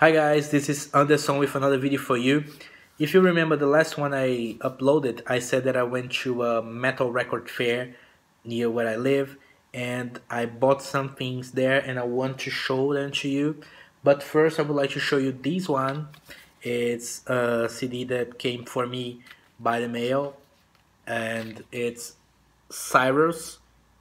Hi guys, this is Anderson with another video for you. If you remember the last one I uploaded, I said that I went to a metal record fair near where I live and I bought some things there and I want to show them to you. But first I would like to show you this one. It's a CD that came for me by the mail and it's Cyrus,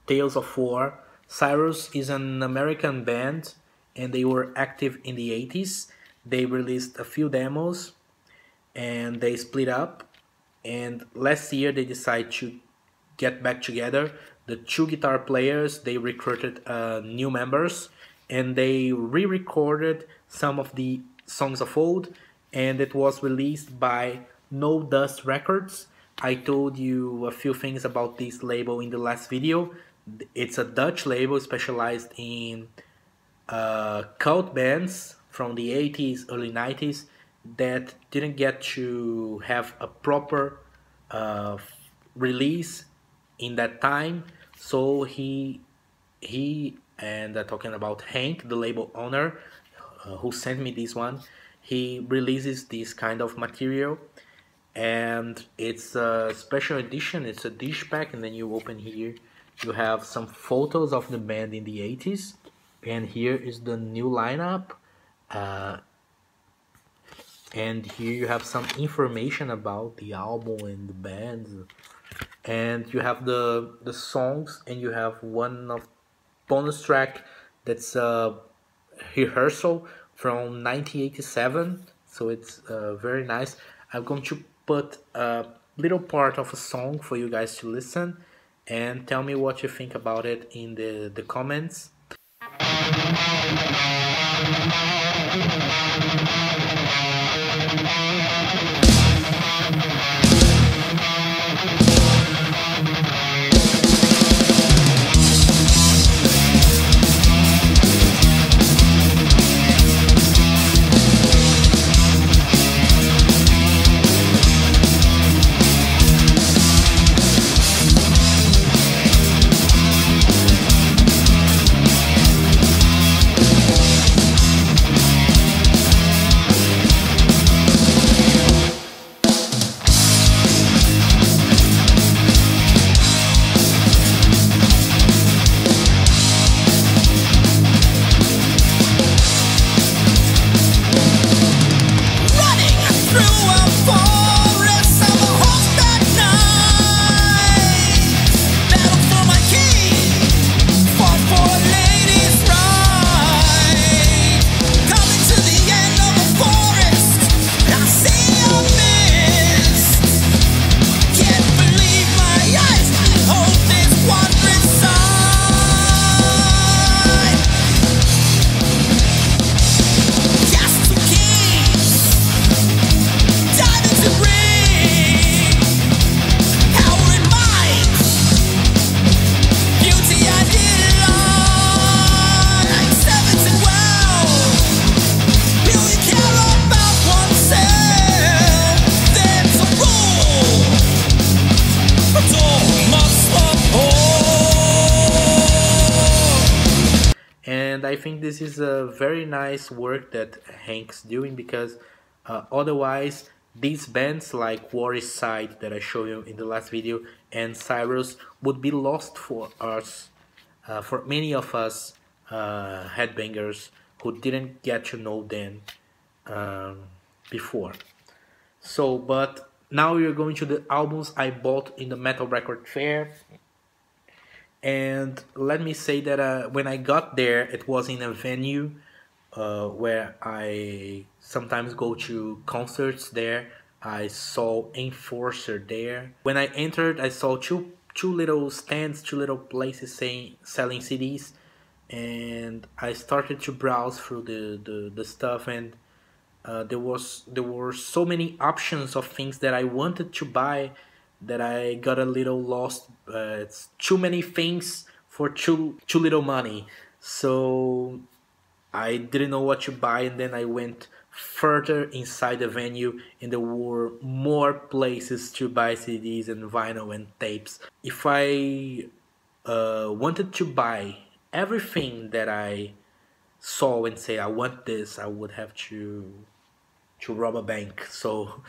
Tales of War. Cyrus is an American band and they were active in the 80s. They released a few demos and they split up. And last year they decided to get back together. The two guitar players they recruited new members and they re-recorded some of the songs of old, and it was released by No Dust Records. I told you a few things about this label in the last video. It's a Dutch label specialized in cult bands from the 80s, early 90s that didn't get to have a proper uh, release in that time. So he and talking about Hank, the label owner, who sent me this one, he releases this kind of material, and it's a special edition. It's a dish pack, and then you open here. You have some photos of the band in the 80s, and here is the new lineup. Uh, and here you have some information about the album and the band, and you have the songs, and you have one of bonus track that's a rehearsal from 1987, so it's very nice. I'm going to put a little part of a song for you guys to listen and tell me what you think about it in the comments. And I think this is a very nice work that Hank's doing, because otherwise these bands like Waterside that I showed you in the last video and Cyrus would be lost for us, for many of us headbangers who didn't get to know them um, before. So, but now we're going to the albums I bought in the Metal Record Fair. And let me say that when I got there, it was in a venue where I sometimes go to concerts there. I saw Enforcer there. When I entered, I saw two little stands, two little places saying selling CDs, and I started to browse through the stuff, and there were so many options of things that I wanted to buy that I got a little lost. It's too many things for too little money, so I didn't know what to buy, and then I went further inside the venue, and there were more places to buy CDs and vinyl and tapes. If I wanted to buy everything that I saw and say I want this, I would have to rob a bank. So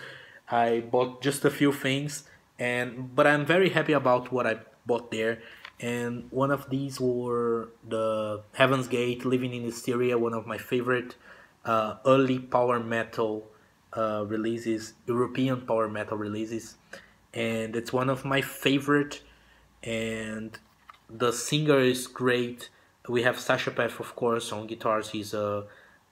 I bought just a few things, and but I'm very happy about what I bought there. And one of these were the Heaven's Gate, Living in Hysteria, one of my favorite early power metal releases, European power metal releases, and it's one of my favorite. And the singer is great. We have Sasha Peth, of course, on guitars. He's a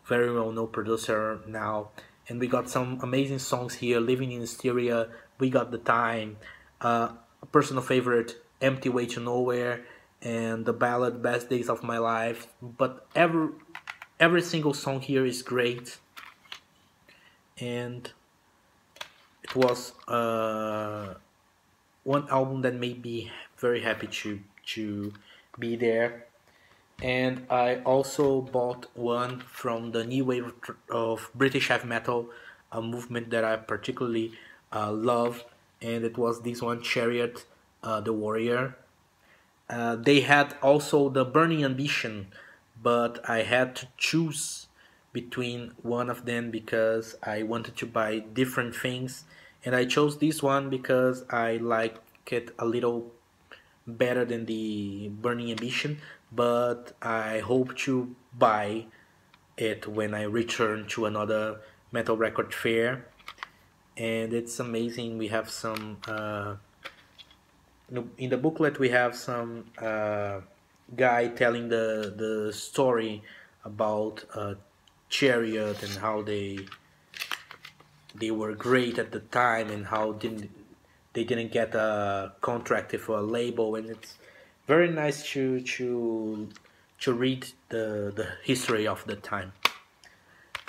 very well-known producer now, and we got some amazing songs here. Living in Hysteria, We Got the Time, a personal favorite, Empty Way to Nowhere, and the ballad Best Days of My Life. But every single song here is great, and it was one album that made me very happy to be there. And I also bought one from the new wave of British heavy metal, a movement that I particularly love, and it was this one, Chariot, the Warrior. They had also the Burning Ambition, but I had to choose between one of them because I wanted to buy different things, and I chose this one because I like it a little better than the Burning Ambition, but I hope to buy it when I return to another metal record fair. And it's amazing. We have some in the booklet. We have some guy telling the story about Chariot and how they were great at the time and how they didn't get a contract for a label, and it's very nice to read the history of the time.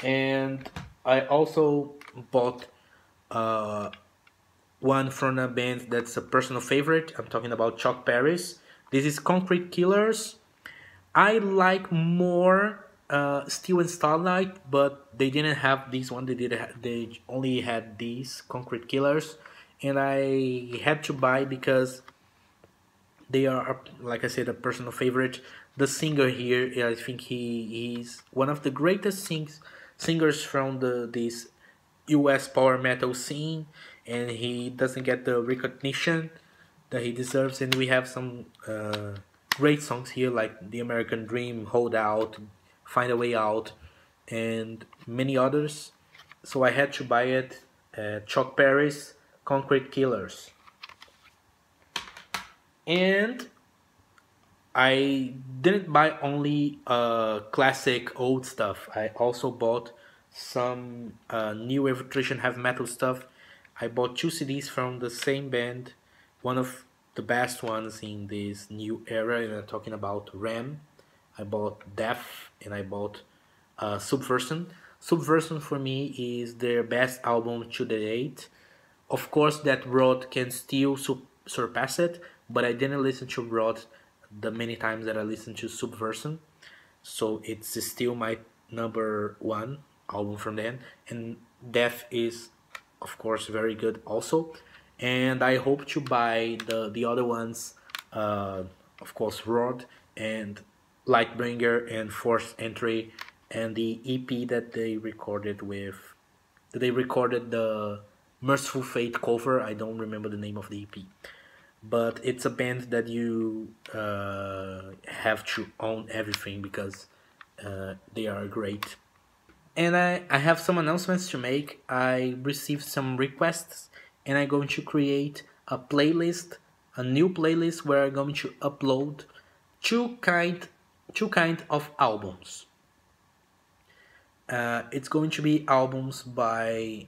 And I also bought one from a band that's a personal favorite. I'm talking about Chuck Berry's. This is Concrete Killers. I like more Steel and Starlight, but they didn't have this one. They only had these Concrete Killers, and I had to buy because they are, like I said, a personal favorite. The singer here, I think he's one of the greatest singers from this U.S. power metal scene, and he doesn't get the recognition that he deserves. And we have some great songs here, like The American Dream, Hold Out, Find a Way Out, and many others. So I had to buy it. Chuck Berry's Concrete Killers. And I didn't buy only classic old stuff. I also bought some new electrician heavy metal stuff. I bought 2 CDs from the same band, one of the best ones in this new era, and I'm talking about Ram. I bought Death, and I bought Subversion. Subversion for me is their best album to date. Of course, that Rod can still surpass it, but I didn't listen to Rod the many times that I listened to Subversion, so it's still my number one album from them. And Death is, of course, very good also. And I hope to buy the other ones, of course, Rod and Lightbringer and Forced Entry, and the EP that they recorded the Merciful Fate cover. I don't remember the name of the EP, but it's a band that you have to own everything because they are great. And I have some announcements to make. I received some requests, and I'm going to create a new playlist where I'm going to upload two kind of albums. It's going to be albums by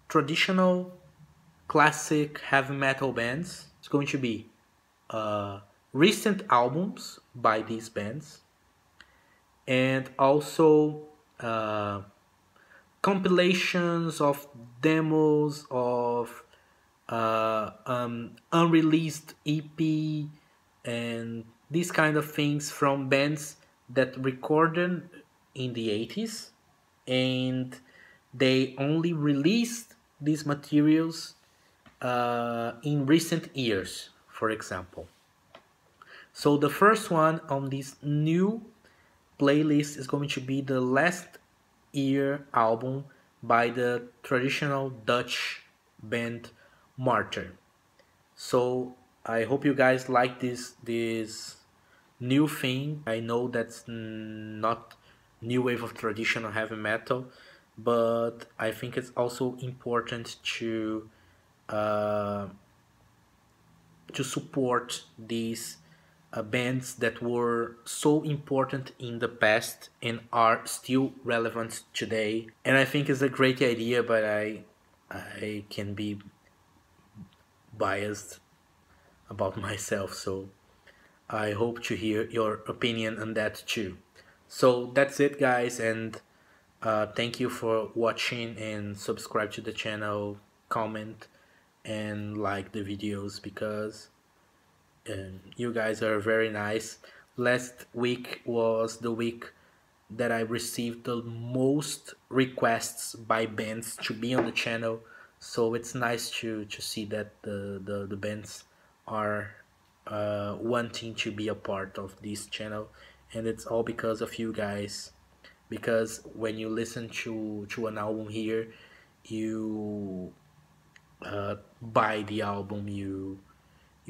traditional classic heavy metal bands. It's going to be recent albums by these bands, and also compilations of demos of unreleased EP and these kind of things from bands that recorded in the 80s, and they only released these materials in recent years, for example. So the first one on this new playlist is going to be the last year album by the traditional Dutch band Martyr. So I hope you guys like this new thing. I know that's not new wave of traditional heavy metal, but I think it's also important uh, to support these bands that were so important in the past and are still relevant today. And I think it's a great idea, but I can be biased about myself, so I hope to hear your opinion on that too. So that's it, guys, and thank you for watching and subscribe to the channel, comment, and like the videos because you guys are very nice. Last week was the week that I received the most requests by bands to be on the channel. So it's nice to see that the bands are wanting to be a part of this channel, and it's all because of you guys. Because when you listen to an album here, you buy the album, you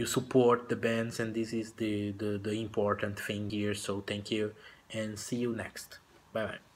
support the bands, and this is the important thing here. So thank you and see you next. Bye bye.